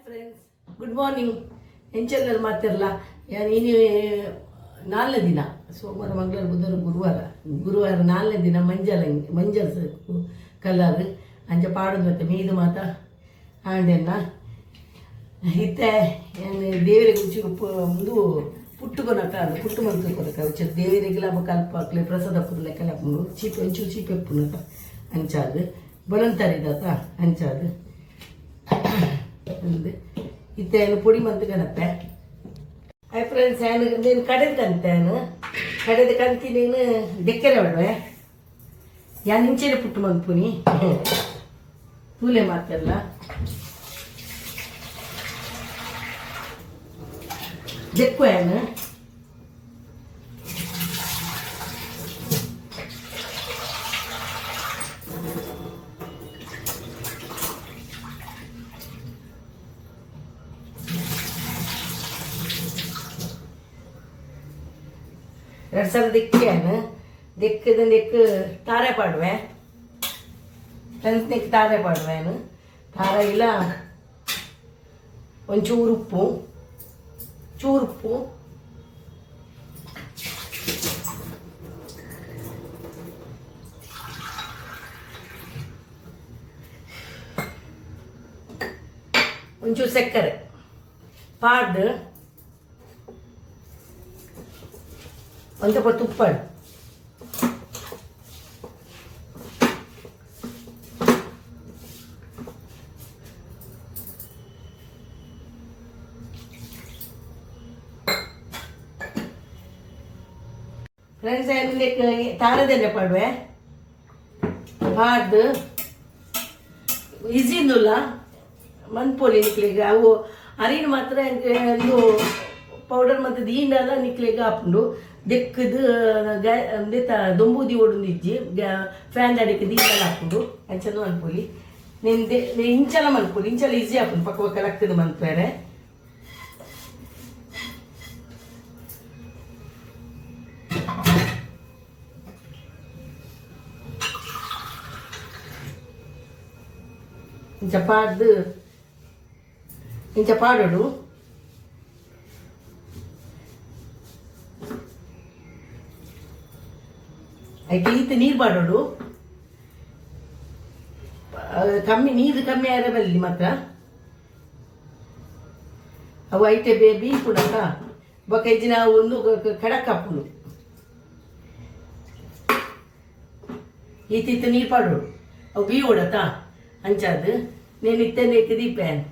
Friends, good morning. ಎಂಚಲ್ಲಿ ಮಾತಿರಲ್ಲ. ಇನ್ನು 4ನೇ ದಿನ, ಸೋಮವಾರ ಮಂಗಳವಾರ ಬುಧವಾರ ಗುರುವಾರ 4ನೇ ದಿನ ಮಂಜಲ್ ಕಲರ್ ಅಂಚ ಪಾಡೋದು ಮತ್ತೆ ಮೀದು ಮಾತ ಆಂಡೆನ್ನ ಇತ್ತೆ ದೇವರಿಗೆ ಒಂದು ಪುಟ್ಟುಕೊನಕ ಅದು ಪುಟ್ಟು ಮಂತು ಕೊನಕ ದೇವರಿಗೆ ಲಾಭ ಕಲ್ಪಾಕ್ಲೆ ಪ್ರಸಾದ ಲೆಕ್ಕ ಹಾಕೊಂಡು ಒಂಚೂರು ಚೀಪ್ ಎಪ್ಪುನಕ ಅಂಚಾದು ಬಲಂತರಿದಾತ ಅಂಚಾದು ಇತ್ತೇನು ಪುಡಿ ಮಂತು ಕನತ್ತೆ. ಐ ಫ್ರೆಂಡ್ಸ್, ನೀನು ಕಡೆದು ಕಂತೇನು ಕಡೆದು ಕಂತಿ ನೀನು ಡೆಕ್ಕರೆ ಹೊಡುವೆ ಯಾನ್ ಇಂಚೆನೆ ಪುಟ್ಟು ಮಂತ್ಪುನಿ ತೂಲೆ ಮಾತಲ್ಲ ಡೆಕ್ಕು ಏನು ಎರಡು ಸಲ ದಿಕ್ಕೇನು ದಿಕ್ಕು ತಾರೆ ಪಾಡುವೆ ನೆಕ್ ತಾರೆ ಪಾಡುವೇನು ತಾರ ಇಲ್ಲ ಒಂಚೂರು ಉಪ್ಪು ಒಂಚೂರು ಸಕ್ಕರೆ ಪಾಡ್ದು ಒಂದು ಸ್ವಲ್ಪ ತುಪ್ಪಾಡು ಫ್ರೆಂಡ್ಸ್ ತಾರದೆಲ್ಲ ಪಾಡುವೆ ಪಾಡ್ದು ಈಸಿಂದುಲ್ಲ ಮನ್ಪೋಲಿ ನಿಕ್ಲಿಗೆ ಅವು ಅರಿನ ಮಾತ್ರ ಒಂದು ಪೌಡರ್ ಮತ್ತು ದೀಂಡಲ್ಲ ನಿಕ್ಲಿಗೆ ಹಾಕೊಂಡು ದೆಕ್ಕದು ದೊಂಬೂದಿ ಓಡುಂದಿಜ್ಜಿ ಫ್ಯಾನ್ ಅಡಿಕೆ ದೀಂಡಲ್ಲ ಹಾಕೊಂಡು ಅಂಚನು ಅನ್ಪೋಲಿ ಇಂಚಲ ಮನ್ಪೋಲಿ ಇಂಚಲ ಈಸಿ ಹಾಕೊಂಡು ಪಕ್ಕ ಲಕ್ಕದು ಮನ್ಪೇರೆ ಇಂಚ ಪಾಡೋಡು ಐತೆ ಈತ ನೀರು ಪಾಡೋಡು ನೀರು ಕಮ್ಮಿ ಆದ್ರೆ ಬರಲಿ ಮಾತ್ರ ಅವು ಐಟೆ ಬೀಳ್ಕೊಡಕ ಬೊಕ್ಕ ನಾವು ಒಂದು ಕಡಕ್ ಹಾಕೊಂಡು ಈತ ನೀರು ಪಾಡೋಡು ಅವು ಬೀ ಓಡತ ಅಂಚಾದು నేను ఇత్తేనే దీపాను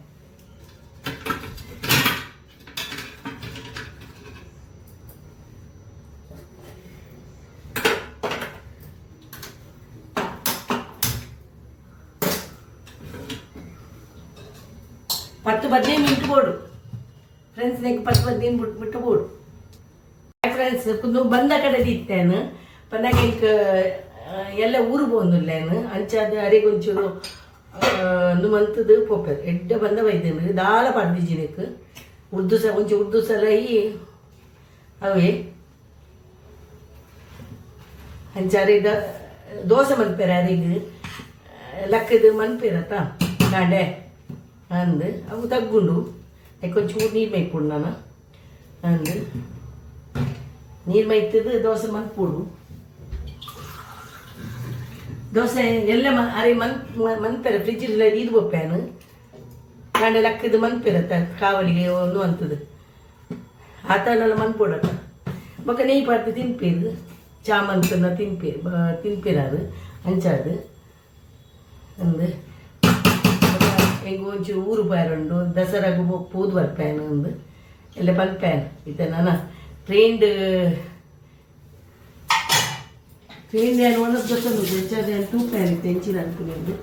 పత్తు 15 మినిట్ పోడు ಫ್ರೆಂಡ್ಸ್ ನೆಕ್ 10-15 ಬಿಟ್ಟು ಬೋಡು ಫ್ರೆಂಡ್ಸ್ నువ్వు ಬಂದ ಕಡೆ ಇತ್ತೇನು ಪನ್ನಾಗ ಎಲ್ಲ ಊರು ಬಂದಿಲ್ಲೇನು ಅಂಚಾದ ಅರಿಗೊಂಚೂರು ಮಂತದು ಪೋಪರ್ ಎಡ್ಡ ಬಂದ ಬೈದೇನು ದಾಳ ಪಡ್ದಿಜಿನಕ್ಕೆ ಉರ್ದು ಸಲ ಅವೇ ಅಂಚಾರಿ ದೋಸೆ ಮನ್ಪೇರ ಅರಿಗೆ ಲಕ್ಕದು ಮನ್ಪೇರತ್ತ ಕಾಂಡೆ ಅಂದು ಅವು ತಗ್ಗುಂಡು ಕೊಂಚೂರು ನೀರು ಮೈಕೊಂಡು ನಾನು ಅಂದು ನೀರು ಮೈತದು ದೋಸೆ ಮನ್ಪೂಡು ದೋಸೆ ಎಲ್ಲ ಅರೆ ಮನ್ಪೇರ ಫ್ರಿಜ್ಜಿಲ್ಲ ಇದು ಬೊಪ್ಪೇನು ಕಾಂಡೆ ಲಕ್ಕದು ಮನ್ಪೇರತ್ತ ಕಾವಲಿಗೆ ಒಂದು ಅಂತದ್ದು ಆತನೆಲ್ಲ ಮನ್ಪೋಡತ್ತ ಬೊಕ್ಕ ನೆಯ್ ಪಾಡ್ದು ತಿನ್ಪೇರು ಚಾಮಂತನ ತಿನ್ಪೇರಾರು ಅಂಚಾದು ಅಂದು ಹೆಂಗೆ ಒಂಚೂರು ಊರು ಬಾರುಂಡು ದಸರಾಗೂ ಪೂದು ಬರ್ಪೇನು ಅಂದು ಎಲ್ಲ ಬಲ್ಪೇನು ಇತ್ತೆ ನಾನು ಟ್ರೈನ್ಡ್ ಏನು ಒಂದೊಂದು ಗೊತ್ತೊಂದು ಹೆಚ್ಚಾದ 2 ಪ್ಯಾನ್ ಇತ್ತೆ ಹೆಂಚಿನ ಅನ್ಕೊಂಡಿದ್ದು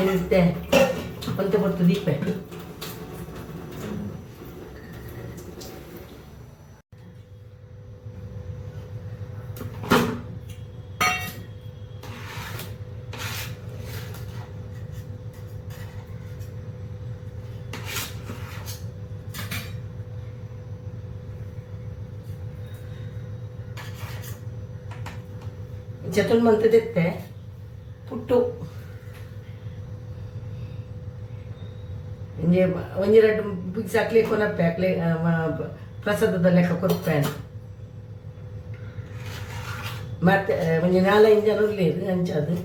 ಏನಿತ್ತೆ ಒಂತ ಬರ್ತದೆ ದೀಪ ಚತುರ್ಮಂತದೆತ್ತೆ ಪುಟ್ಟು ಒಂಜಿ ಒಂಜಿ ರಡ್ಡು ಪಿಕ್ಸ್ ಹಾಕ್ಲಿ ಕೊನಪ್ಪೆ ಹಾಕ್ಲಿ ಪ್ರಸಾದದ ಲೆಕ್ಕ ಕೊರ್ಪೇನು ಮತ್ತೆ ಒಂಜಿ 4-5 ಜನ ಉರ್ಲೇರು ಅಂಚದು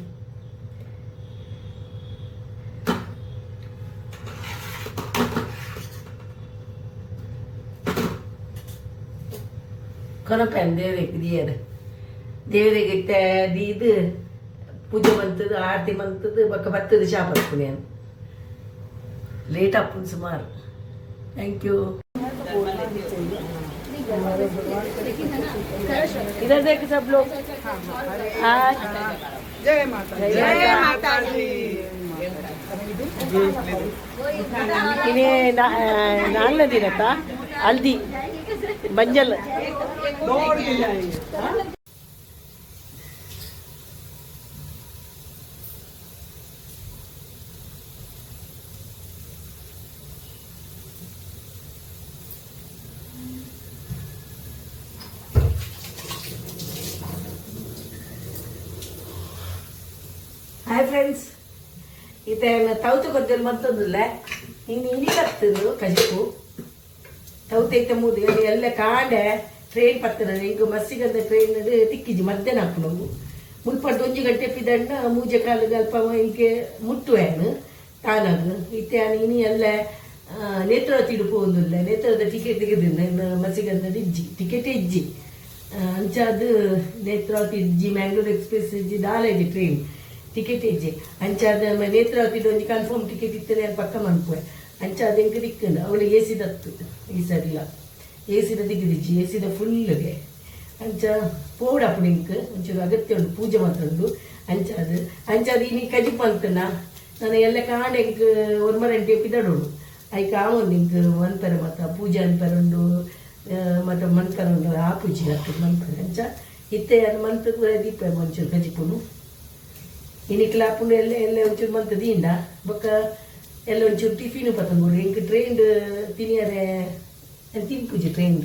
ಕೊನಪ್ಪೇನು ದೇವರಿಗೆ ದಿಯರು ದೇವರಿಗೆ ಇಟ್ಟ ಇದು ಪೂಜೆ ಮಂತದ್ದು ಆರತಿ ಮಂತದ್ದು ಬಕ್ಕ ಬತ್ತದ ಶಾಪ ಹಾಕ್ತೀನಿ ಲೇಟ್ ಆಪುನ್ ಸುಮಾರು. Thank you. इधर देख सब लोग. जय माता दी. इन्हें नाल दिनता हल्दी मंजल दौड़ के जाएंगे. ಹಾಯ್ ಫ್ರೆಂಡ್ಸ್, ಇದನ್ನು ತೌತೆ ಕೊದ್ದೆಲ್ಲ ಮತ್ತೊಂದಿಲ್ಲ ಇನ್ನು ಇನಿಕತ್ತದು ಕಜಿಪು ತೌತೈತೆ ಮೂದು ಎಲ್ಲ ಕಾಂಡೆ ಟ್ರೈನ್ ಪತ್ತಿನ ಹಿಂಗೆ ಮಸ್ಸಿಗಂದ ಟ್ರೈನ್ ತಿಕ್ಕಿಜಿ ಮಧ್ಯಾಹ್ನ ಹಾಕು ನಾವು ಮುಲ್ಪಟ್ಟು 1 ಗಂಟೆ ಪಿದಣ್ಣ ಮೂಜೆ ಕಾಲಿಗೆ ಅಲ್ಪ ಹಿಂಗೆ ಮುಟ್ಟುವೇನು ತಾನಾಗ ಇತ್ಯಾನ ಇನಿ ಎಲ್ಲ ನೇತ್ರಾವತಿ ಹೋಗುದಿಲ್ಲ ನೇತ್ರದ ಟಿಕೆಟ್ ತೆಗೆದಿಲ್ಲ ಇನ್ನು ಮಸ್ಸಿಗಂದ ಇಜ್ಜಿ ಟಿಕೆಟ್ ಇಜ್ಜಿ ಅಂಚಾದು ನೇತ್ರಾವತಿ ಇಜ್ಜಿ ಮ್ಯಾಂಗ್ಳೂರ್ ಎಕ್ಸ್ಪ್ರೆಸ್ ಇಜ್ಜಿ ದಾಲಾಯ್ತು ಟ್ರೈನ್ ಟಿಕೆಟ್ ಇಜ್ಜಿ ಅಂಚಾದ ನೇತ್ರಾವತಿ ಒಂಜಿ ಕನ್ಫರ್ಮ್ ಟಿಕೆಟ್ ಇತ್ತೇನೆ ಅಲ್ಲಿ ಪಕ್ಕ ಮನ್ಪುವೆ ಅಂಚಾದ ಹೆಂಗೆ ದಿಕ್ಕಂಡು ಅವಳಿಗೆ ಎ ಸಿದತ್ತು ಈ ಸರಿಲ್ಲ ಎ ಸಿದ ದಿಗ್ಗಿದಿಜ್ಜಿ ಎ ಸಿದ ಫುಲ್ಗೆ ಅಂಚ ಪೋಡಪ್ಪು ನಿಂಕ್ ಒಂಚೂರು ಅಗತ್ಯ ಉಂಟು ಪೂಜೆ ಮಾತಾಡು ಅಂಚಾದ ಇನಿ ಕಜಿಪ್ ಅಂತನ ನಾನು ಎಲ್ಲ ಕಾಂಡೆ ಹೆಂಗೆ ಒರ್ಮರಂಟೆ ಪಿದಡೋಡು ಐಕ ಆವೊಂದು ನಿಂಕ್ ಮಂತರ ಮತ್ತ ಪೂಜೆ ಅಂತಾರುಂಡು ಮತ್ತು ಮಂತರ ಉಂಡು ಆ ಪೂಜೆ ಆಗ್ತದೆ ಮಂತರ ಅಂಚ ಇತ್ತೆ ಅದು ಮಂತ್ರ ದೀಪ ಒಂಚೂರು ಕಜಿಪುನು ಇನಿ ಕ್ಲಾಪುಂಡು ಎಲ್ಲ ಒಂಚೂರು ಮಂತದ ಇಂಡ ಬೊಕ್ಕ ಎಲ್ಲ ಒಂಚೂರು ಟಿಫಿನ್ ಪತ್ತಂದು ಇಂಕ ಟ್ರೈನ್ ತಿನಿಯರೆ ತಿನ್ಪೂಜೆ ಟ್ರೈನ್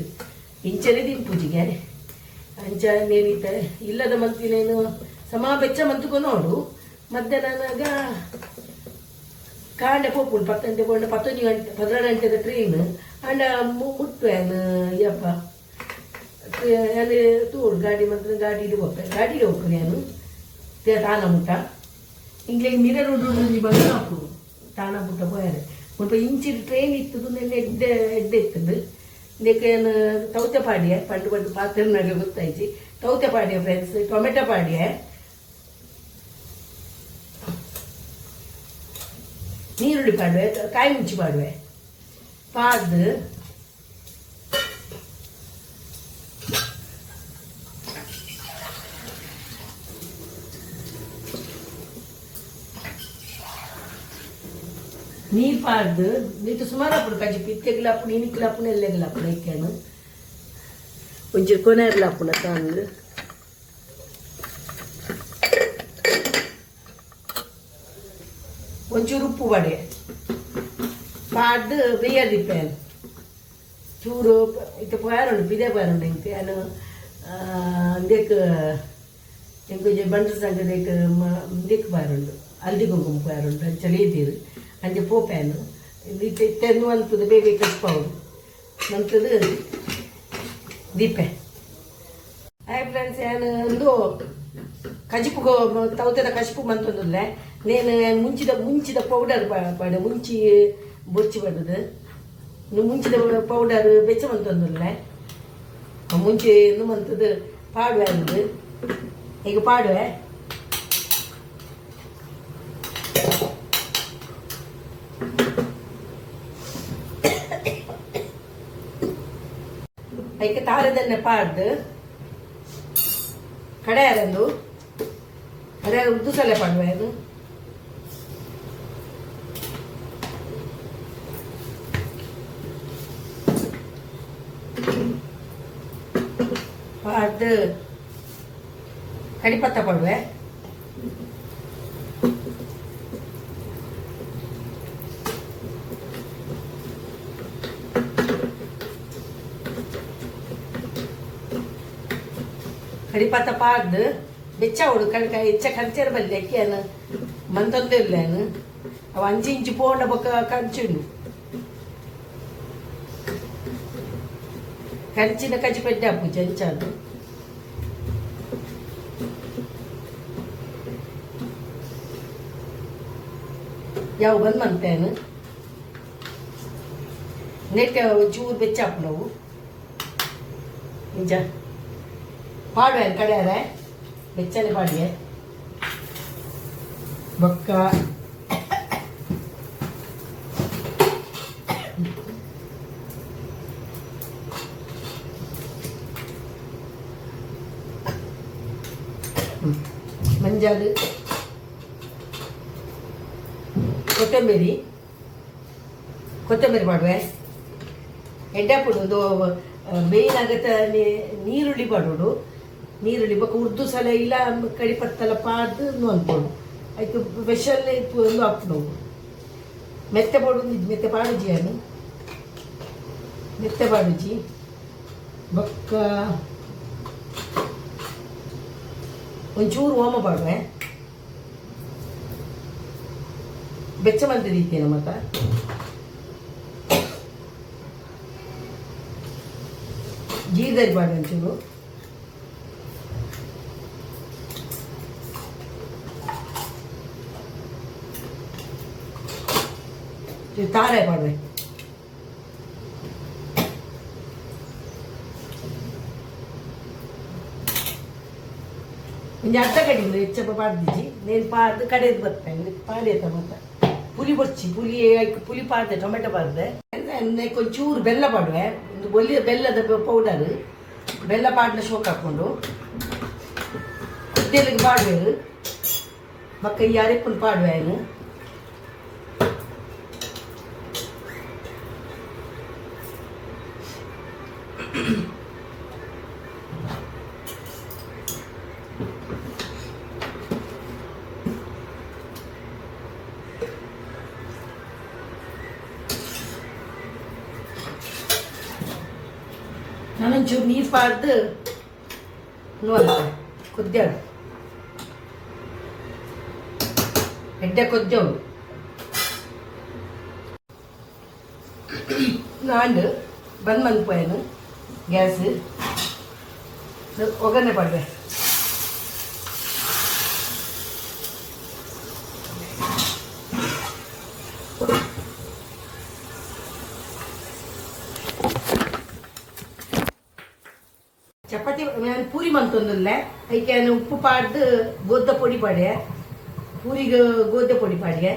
ಇಂಚನೆ ತಿನ್ಪೂಜಿಗೆ ಅಂಚ ನೇನೀತ ಇಲ್ಲದ ಮಂತಿನೇನು ಸಮಾ ಬೆಚ್ಚ ಮಂತುಕೊ ನೋಡು ಮಧ್ಯಾಹ್ನನಾಗ ಕಾಂಡೆ ಪೋಪುಂಡು 10 ಗಂಟೆ ಕೊಂಡು 11 ಗಂಟೆ 12 ಗಂಟೆದ ಟ್ರೈನ್ ಅಂಡ ಮುಟ್ವೇನು ಯಪ್ಪ ಅಲ್ಲಿ ತೋಡು ಗಾಡಿ ಮಂತ್ರ ಗಾಡಿಗೆ ಹೋಗ್ಬೇಕು ನಾನು ತಾನ ಮುಟ್ಟ ಇಂಗ್ಲೇ ಮಿರರ್ ಉಡ್ಡು ಬಂದು ಹಾಕು ತಾನ ಮುಟ್ಟ ಹೋಯಾರೆ ಸ್ವಲ್ಪ ಇಂಚಿ ಟ್ರೈನ್ ಇತ್ತದು ನೆನ್ನೆ ಎಡ್ಡೆ ಇತ್ತದು ಇದಕ್ಕೇನು ತೌತೆ ಪಾಡಿಯ ಪಂಡು ಪಾತ್ರನಾಗ ಗೊತ್ತಾಯ್ತು ತೌತೆ ಪಾಡಿಯ ಫ್ರೆಂಡ್ಸ್ ಟೊಮೆಟೊ ಪಾಡಿಯ ನೀರುಳ್ಳಿ ಪಾಡುವೆ ಕಾಯಿ ಮುಂಚಿ ಪಾಡುವೆ ಪಾಡ್ದು ನೀರು ಪಾಡ್ದು ನೀತು ಸುಮಾರು ಅಪ್ಪಡು ಕಜಿ ಪಿತ್ತೆಗ್ಲಾಪುಣ ಇನಿಕ್ಲಾಪುಣ ಎಲ್ಲೆಗ್ಲಾಪುಣ ಇಕ್ಕಾನು ಒಂಚೂರು ಕೊನೆರ್ಲಾಪುಣ ತಂದು ಒಂಚೂರು ಉಪ್ಪು ಬಡೆ ಪಾಡ್ದು ಬೇಯದಿಪ್ಪೇನು ಚೂರು ಇತ್ತು ಪೋಯಾರುಂಡು ಬಿದೆ ಪೋಯಾರುಂಡು ಇಂಕೆ ನಾನು ದೇಕ್ ಎಂಕೊಂಚ ಬಂಡ್ರ ಸಂಘ ದೇಕ್ ಪೋಯಾರುಂಡು ಹಲ್ದಿ ಕುಂಕುಮ ಪೋಯಾರುಂಡು ಅಂಚಲಿ ಇದ್ದೀರು ಅಂಚೆ ಪೋಪೇನು ತೆನ್ನು ಅಂತದ್ದು ಬೇಗ ಕಚ್ಪೌಡು ನಂತದ್ದು ದೀಪೆ. ಹಾಯ್ ಫ್ರೆಂಡ್ಸ್, ನಾನು ಒಂದು ಕಜಿಪು ತೌತದ ಕಜಿಪು ಮಂತೊಂದುಲ್ಲೆ ನೇನು ಮುಂಚಿದ ಪೌಡರ್ ಪಾಡೆ ಮುಂಚಿ ಬೊಚ್ಚಿ ಬಡ್ದು ಮುಂಚಿದ ಪೌಡರ್ ಬೆಚ್ಚ ಮಂತೊಂದುಲ್ಲೆ ಮುಂಚೆ ಇನ್ನು ಮಂತದ್ದು ಪಾಡುವೆ ಅಂದು ಈಗ ಪಾಡುವೆ ಅದಕ್ಕೆ ತಾರದನ್ನೇ ಪಾಡ್ದು ಕಡೆಯಾರಂದು ಕಡೆಯಾರ ಉದ್ದು ಸಲ ಪಾಡುವೆ ಅದು ಪಾಡ್ದು ಕಡಿಪತ್ತ ಪಾಡುವೆ ಕಡಿಪತ್ತ ಪಾಡ್ದು ಬೆಚ್ಚ ಹುಡು ಕಣಕ ಹೆಚ್ಚ ಕಂಚೇರು ಬಲ್ಲೆ ಅಕ್ಕಿಯನ್ನು ಮಂತೊಂದಿರ್ಲೇನು ಅವು 5 ಇಂಚು ಪೋಂಡ ಬೊಕ್ಕ ಕಂಚುಂಡು ಕಂಚಿನ ಕಜಿಪೆಡ್ಡೆ ಹಾಪು ಚೆಂಚಾದು ಯಾವ ಬಂದು ಮಂತೇನು ನೆಟ್ ಚೂರು ಬೆಚ್ಚಾಪು ನಾವು ನಿಜ ಪಾಡುವೆ ಕಡೆಯಾರ ಬೆಚ್ಚನೆ ಪಾಡಿಗೆ ಬೊಕ್ಕ ಮಂಜಾಲು ಕೊತ್ತಂಬರಿ ಮಾಡುವೆ ಎಡ್ಡೆ ಪುಡು ಮೇಯ್ನ್ ಆಗತ್ತ ನೀರುಳ್ಳಿ ಪಾಡೋಡು ನೀರುಳ್ಳಿ ಬೊಕ್ಕ ಉರ್ದು ಸಲ ಇಲ್ಲ ಕಡಿ ಪತ್ತಲ ಪಾಡ್ದು ಅನ್ಕೊಂಡು ಆಯ್ತು ಸ್ಪೆಷಲ್ ಒಂದು ಹಾಕು ನಾವು ಮೆತ್ತೆ ಪಾಡೋದು ಮೆತ್ತೆ ಪಾಡುಜಿ ಅನು ಮೆತ್ತೆ ಪಾಡುಜಿ ಬೊಕ್ಕ ಒಂಚೂರು ಓಮ ಪಾಡುವೆ ಬೆಚ್ಚ ಮಂತಿದ್ದೀನ ಮತ್ತ ಜೀರಿಗೆ ಪಾಡು ಒಂಚೂರು ತಾರೆ ಪಾಡುವೆ ಒಂದು ಅರ್ಧ ಕಡಿಮೆ ಹೆಚ್ಚಪ್ಪ ಪಾಡ್ದಿಜಿ ನೇನು ಪಾಡ್ದು ಕಡೆದು ಬರ್ತೇನೆ ಪಾಡಿಯತ್ತ ಮತ್ತೆ ಪುಲಿ ಬರ್ಚಿ ಪುಲಿ ಪಾಡ್ದೆ ಟೊಮೆಟೊ ಪಾಡ್ದೆ ಒಂಚೂರು ಬೆಲ್ಲ ಪಾಡುವೆ ಒಂದು ಬೆಲ್ಲದ ಪೌಡರ್ ಬೆಲ್ಲ ಪಾಡ್ನ ಶೋಕ್ ಹಾಕ್ಕೊಂಡು ಕುದ್ದೆಲಿಗೆ ಪಾಡುವೆ ಮಕ್ಕ ಈ ಅರೆಪ್ಪನ್ನು ಪಾಡುವೆ ಏನು ನಾನೊಂಚೂರು ನೀರು ಪಾಡ್ದು ನೋಡ ಕುದ್ದಾಡು ಎಡ್ಡೆ ಕೊದ್ದವಳು ನಾಂಡು ಬಂದು ಮನ್ಪೋಯನು ಗ್ಯಾಸ್ ಒಗ್ಗರಣೆ ಪಾಡ್ವೆ ಚಪಾತಿ ನಾನು ಪೂರಿ ಮಂತೊಂದುಲ್ಲೆ ಅದಕ್ಕೆ ನಾನು ಉಪ್ಪು ಪಾಡ್ದು ಗೋದ ಪೊಡಿ ಪಾಡ್ಯ ಪೂರಿಗೆ ಗೋದ ಪೊಡಿ ಪಾಡ್ಯ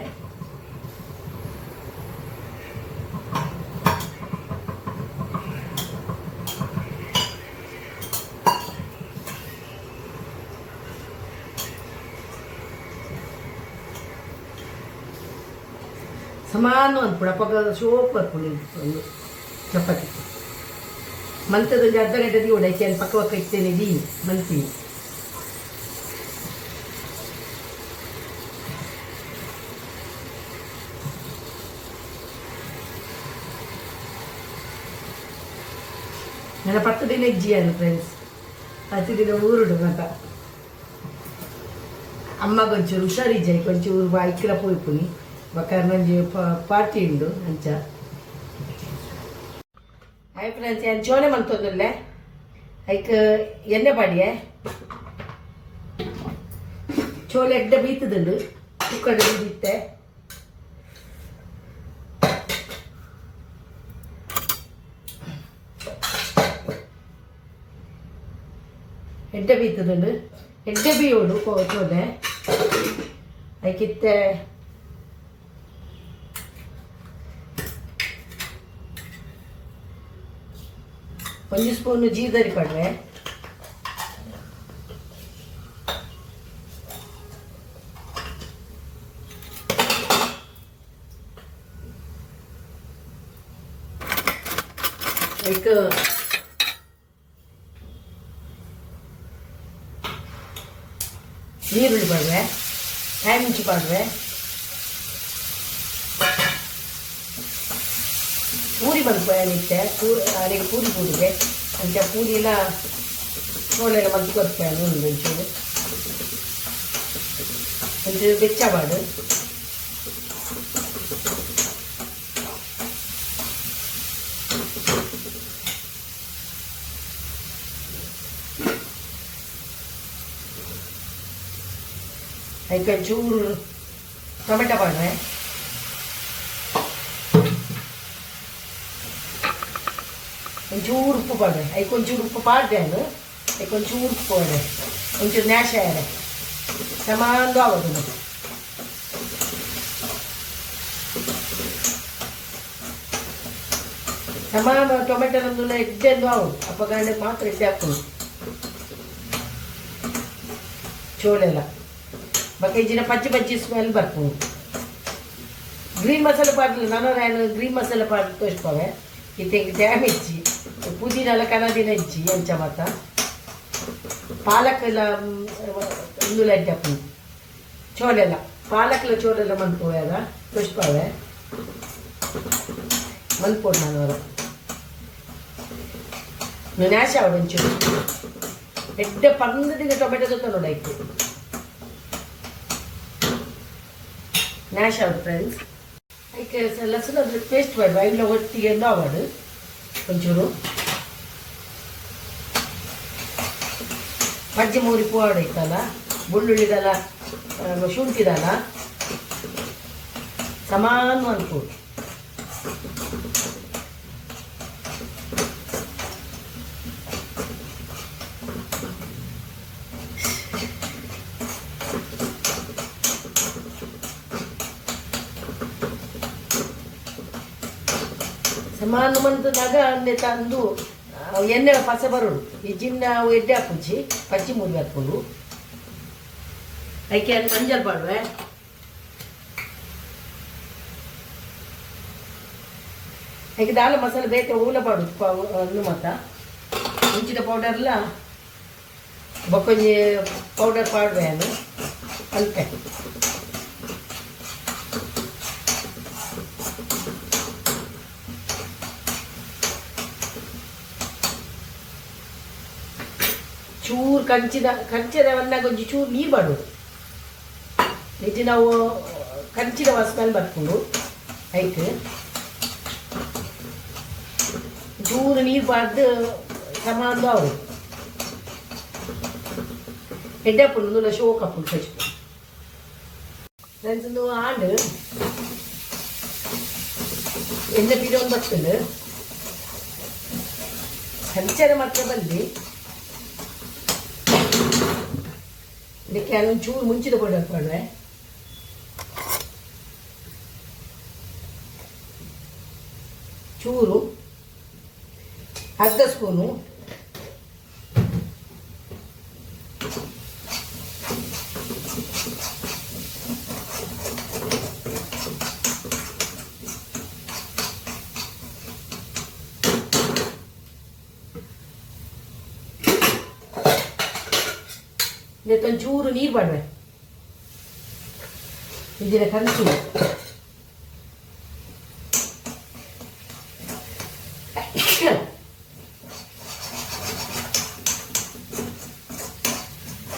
ಸಮಾನ ಅನ್ಪುಡ ಪಕ್ಕ ಸೋಪ್ ಹಾಕೊಂಡು ಒಂದು ಚಪಾತಿ ಮಂತದೊಂದು ಅರ್ಧ ಗಂಟೆ ದಿ ಒಡಕ್ಕೆ ಅಲ್ಲಿ ಪಕ್ಕ ಪಕ್ಕ ಇರ್ತೇನೆ ದಿ ಮಂತೀನಿ ನನ್ನ 10 ದಿನ ಇಜ್ಜಿಯಾನು ಫ್ರೆಂಡ್ಸ್ 10 ದಿನ ಊರುಡು ಅಂತ ಅಮ್ಮಗೊಂಚೂರು ಹುಷಾರಿಜ್ಜಾಯಿ ಕೊಂಚೂರು ಐಕ್ಕಿರ ಪೋಯ್ಪುನಿ ಬಕಾರ ನಂಜಿ ಪಾರ್ಟಿ ಉಂಡು ಅಂಚ ಹಾಯ್ ಫ್ರೆಂಡ್ಸ್ ಏನು ಚೋಲೆ ಮಂತೊಂದುಲ್ಲೆ ಐಕ್ ಎಣ್ಣೆ ಪಾಡಿಯೆ ಚೋಲೆ ಎಡ್ಡೆ ಬೀತದುಂಡು ಕುಕ್ಕರ್ ಬೀದಿತ್ತೆ ಎಡ್ಡೆ ಬೀತದುಂಡು ಎಡ್ಡೆ ಬೀಯೋಡು ಚೋಲೆ ಐಕಿತ್ತೆ ಒಂದು ಸ್ಪೂನು ಜೀರಿಗೆ ಪಾಡ್ವೆ ಲೈಕ್ ನೀರುಳ್ಳಿ ಪಾಡ್ವೆ ಕಾಯಿ ಮುಂಚಿ ಪಾಡ್ವೆ ಪೂರಿ ಬಂದು ಏನಿತ್ತೆ ಅದಕ್ಕೆ ಪೂರಿ ಪೂರಿಗೆ ಅಂಚ ಪೂರಿನ ಸೋಳೆಲ್ಲ ಮದ್ದು ಕೊಡ್ತೇನೆ ಒಂದು ಒಂಚೂರು ಒಂಚೂರು ಬೆಚ್ಚಬಾರ್ದು ಅದಕ್ಕೆ ಒಂಚೂರು ಟೊಮೆಟೊ ಪಾಡ್ರೆ, ಒಂಚೂರು ಉಪ್ಪು ಪಾಡ್ರೆ, ಅದಕ್ಕೆ ಒಂಚೂರು ಉಪ್ಪು ಪಾಡ್ದೆ ಅದು, ಅದಕ್ಕೆ ಒಂಚೂರು ಉಪ್ಪು ಪಾಡ್ರೆ, ಒಂಚೂರು ನ್ಯಾಶ ಆಯ್ರೆ ಸಮಾನದು ಆಗೋದು. ಸಮಾನ ಟೊಮೆಟೊನೊಂದು ಎಡ್ಡೆಂದು ಆಗೋದು, ಅಪ್ಪಗಂಡೆ ಮಾತ್ರ ಎಡ್ಡೆ ಹಾಕೋದು ಚೋಳೆಲ್ಲ ಬಕೈಜಿನ ಪಚ್ಚಿ ಪಚ್ಚಿ ಸ್ಮೆಲ್ ಬರ್ಬೋದು. ಗ್ರೀನ್ ಮಸಾಲೆ ಪಾಡ್ಲಿ ನಾನು ಗ್ರೀನ್ ಮಸಾಲೆ ಪಾಡ್ ತೋರಿಸ್ತಾವೆ ಇತ್ತೆಂಗೆ ಡ್ಯಾಮ್ ಹೆಚ್ಚಿ ಪುದೀನ ಎಲ್ಲ ಕನದಿನ ಹೆಚ್ಚಿ ಅಂಚ ಮಾತ ಪಾಲಕ್ ಎಲ್ಲ ಇಂದುಲ ಎಡ್ಡೆ ಹಾಕೋದು ಚೋಳೆಲ್ಲ ಪಾಲಕ್ಲ ಚೋಳೆಲ್ಲ ಮನ್ಪೋಯಾಗ ತೋರಿಸ್ತಾವೆ ಮನ್ಪೋಡು ನಾನು ಅವರ ನ್ಯಾಶ ಅವಡು ಒಂಚೂರು ಎಡ್ಡೆ ಪಂಗದಿನ ಟೊಮೆಟೊ ಜೊತೆ ನೋಡಾಯ್ತು ನ್ಯಾಶ ಅವಡು ಫ್ರೆಂಡ್ಸ್. ಅದಕ್ಕೆ ಲಸಣ ಪೇಸ್ಟ್ ಮಾಡುವ ಇಲ್ಲ ಒಟ್ಟಿಗೆ ಎಂದು ಆವಾಡು ಒಂಚೂರು ಪಜ್ಜಿ ಮೂರಿ ಪೂವಾಡು ಇತ್ತಲ್ಲ ಬೆಳ್ಳುಳ್ಳಿದಲ್ಲ ಶುಂಠಿದಲ್ಲ ಸಮಾನ ಅನ್ಕೋದು. ಸಮಾನ ಮಂತದಾಗ ಅಂದೆ ತಂದು ಎಣ್ಣೆ ಪಸ ಬರೋಡು ಈ ಜಿನ್ನ ಎಡ್ಡೆ ಹಾಕುಂಚಿ ಪಚ್ಚಿ ಮೂರಿ ಹಾಕೊಂಡು ಅದಕ್ಕೆ ಅದು ಮಂಜಲ್ ಪಾಡುವೆ, ಅದಕ್ಕೆ ದಾಲ ಮಸಾಲೆ ಬೇಕೆ ಊಲ ಪಾಡು ಮತ್ತ ಮುಂಚಿನ ಪೌಡರ್ಲ ಬೊಕ್ಕೊಂಜಿ ಪೌಡರ್ ಪಾಡುವೆ ಅದು ಅಲ್ಪೆ ಚೂರು ಕಂಚಿದ ಒಂದಾಗ ಒಂಜಿ ಚೂರು ನೀರು ಮಾಡೋದು ಇದು ನಾವು ಕಂಚಿದ ಸ್ಮೆಲ್ ಬರ್ಕೊಂಡು ಆಯ್ತು ಚೂರು ನೀರು ಬಾರ್ದು ಸಮಾನ ಅವರು ಎಡ್ಡೆ ಹಾಕೊಂಡು ಶೋಕ್ ಹಾಕೊಂಡು ಫಸ್ಟ್ ನಂದು ಆಂಡು ಎಣ್ಣೆ ಬಿಡೋದು ಬರ್ತದೆ ಕಂಚದ ಮಾತ್ರ ಬಂದು ಇದಕ್ಕೆ ಅದೊಂದು ಚೂರು ಮುಂಚಿದ ಪೌಡರ್ ಪಾಡ್ರೆ, ಚೂರು ಅರ್ಧ ಸ್ಪೂನು ಇದಕ್ಕೊಂಚೂರು ನೀರು ಬಾಡ್ವೆ ಇದನ್ನ ಕಂಚು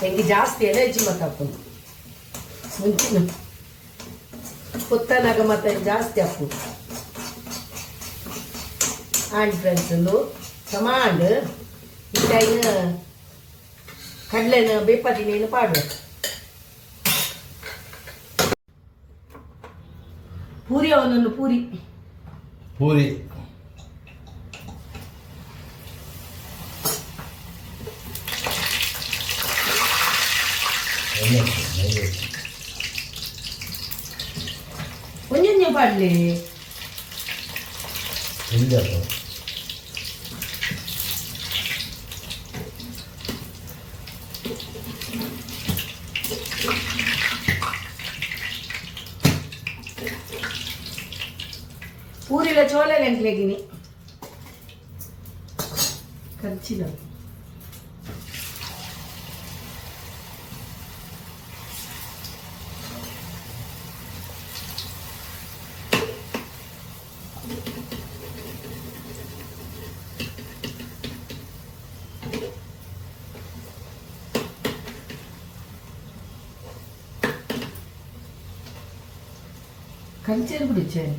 ಹೆಂಗೆ ಜಾಸ್ತಿ ಎನರ್ಜಿ ಮತ್ತೆ ಹಾಕೊಂಡು ಮುಂಚಿನ ಕೊತ್ತನಾಗ ಮತ್ತೆ ಜಾಸ್ತಿ ಹಾಕೋದು ಆ್ಯಂಡ್ ಫ್ರೆಂಡ್ಸ್ ಒಂದು ಕಮಾಂಡ್ ಇನ್ನ ಕಡಲೆನ ಬೇಪಾದಿನೇನು ಪಾಡ್ಬೇಕು ಪೂರಿ ಅವನನ್ನು ಪೂರಿ ಪೂರಿ ಒಂಜೊಂಜೆ ಪಾಡ್ಲಿ పూరిల చోళలు ఎంట్లేగిని కంచిలో కంచెలు కూడా ఇచ్చాను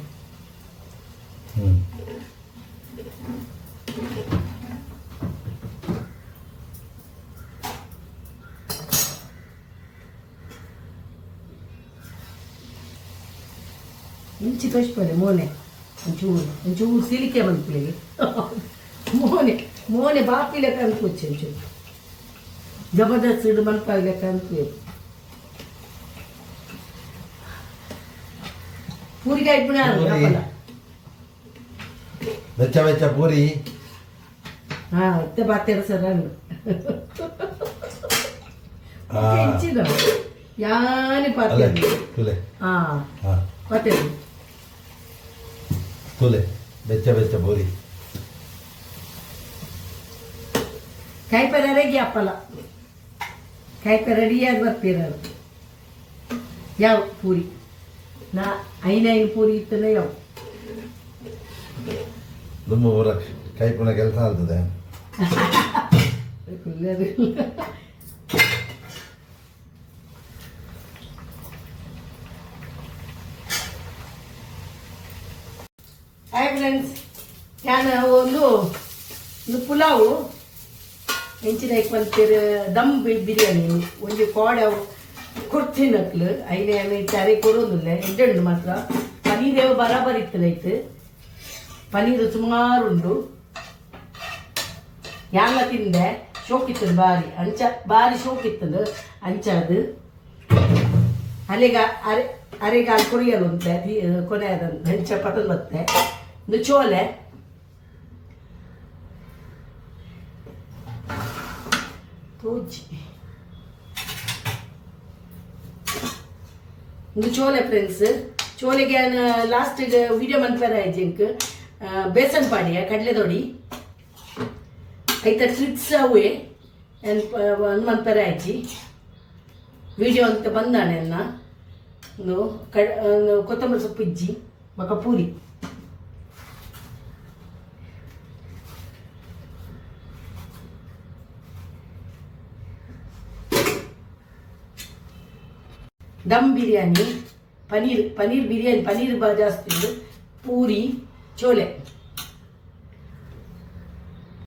ಇಂಚಿ ತೋರಿಸ್ಬೋದು ಮೋನೆ ಒಂಚೂರು ಸಿಲಿಕೆ ಬಂದ್ಪಿಳಿಗೆ ಮೋನೆ ಬಾಪಿ ಲೆಕ್ಕ ಅನ್ಕೋಚ್ಚು ಒಂಚೂರು ಜಬರ್ದಸ್ತ್ ಹಿಡಿದು ಮನ್ಪಾಗ ಲೆಕ್ಕ ಅನ್ಕೋದು ಪೂರಿಗೆ ಆಯ್ತು ಅಪ್ಪಲ್ಲ ಬೆಚ್ಚ ಬೆಚ್ಚ ಪೂರಿ ಹಾ ಇತ್ತೆ ಬಾತೇರ ಸರ್ ಹೆಚ್ಚಿದ ಯಾನೆ ಅಲ್ಲ ಪಾತ್ರೆ ತುಲೆ ಹಾ ಹಾ ಪಾತ್ರೆ ತುಲೆ ಬೆಚ್ಚ ಬೆಚ್ಚ ಪೂರಿ ಕಾಯ್ಪೆ ರೆಡಿಗೆ ಅಪ್ಪಲ್ಲ ಕಾಯ್ಪೆ ರೆಡಿಯಾಗಿ ಬರ್ತೀರ ಯಾವ ಪೂರಿ ನಾ ಐನೈನು ಪೂರಿ ಇತ್ತಲ್ಲ ಯಾವ ತುಂಬ ಊರ ಕೈಪುಣ ಕೆಲಸ ಆಗ್ತದೆ ಹಾಯ್ ಫ್ರೆಂಡ್ಸ್ ನಾನು ಒಂದು ಪುಲಾವು ಹೆಂಚಿನ ಬಂತೀರ ದಮ್ ಬಿರಿಯಾನಿ ಒಂದು ಕೋಡ ಕೊಡ್ತೀನಕ್ಲು ಐನೇ ಆಮೇಲೆ ಚಾರೆ ಕೊಡೋದಿಲ್ಲ ಎಂಟು ಮಾತ್ರ ಪನೀರ್ ಬರಾಬರ್ ಇತ್ತಲೈತು ಪನೀರು ಸುಮಾರು ಉಂಟು ಎಲ್ಲ ತಿಂದೆ ಶೋಕಿತ್ತದು ಭಾರಿ ಶೋಕಿತ್ತದು ಅಂಚದು ಅರೆಗಾಲು ಕೊರಿಯಲು ಉಂಟೆ ಕೊನೆಯದ ಹೆಂಚ ಪತನ್ ಬತ್ತೆ ಒಂದು ಚೋಲೆ ಒಂದು ಚೋಲೆ ಫ್ರೆಂಡ್ಸ್ ಚೋಲೆಗೆ ಲಾಸ್ಟಿಗೆ ವಿಡಿಯೋ ಮನ್ಪೇರ ಜಿಂಕ್ ಬೇಸನ್ ಪಾಡಿಯ ಕಡಲೆ ದೊಡಿ ಐತ ಟ್ರಿಕ್ಸ್ ಅವೇ ಮನ್ಪೇರ ಆಯ್ಚಿ ವಿಡಿಯೋ ಅಂತ ಬಂದಾನೆ ಅನ್ನ ಒಂದು ಕೊತ್ತಂಬರಿ ಸೊಪ್ಪು ಇಜ್ಜಿ ಮಕ್ಕ ಪೂರಿ ದಮ್ ಬಿರಿಯಾನಿ ಪನೀರ್ ಬಿರಿಯಾನಿ ಪನೀರ್ ಜಾಸ್ತಿ ಪೂರಿ ಚೋಲೆ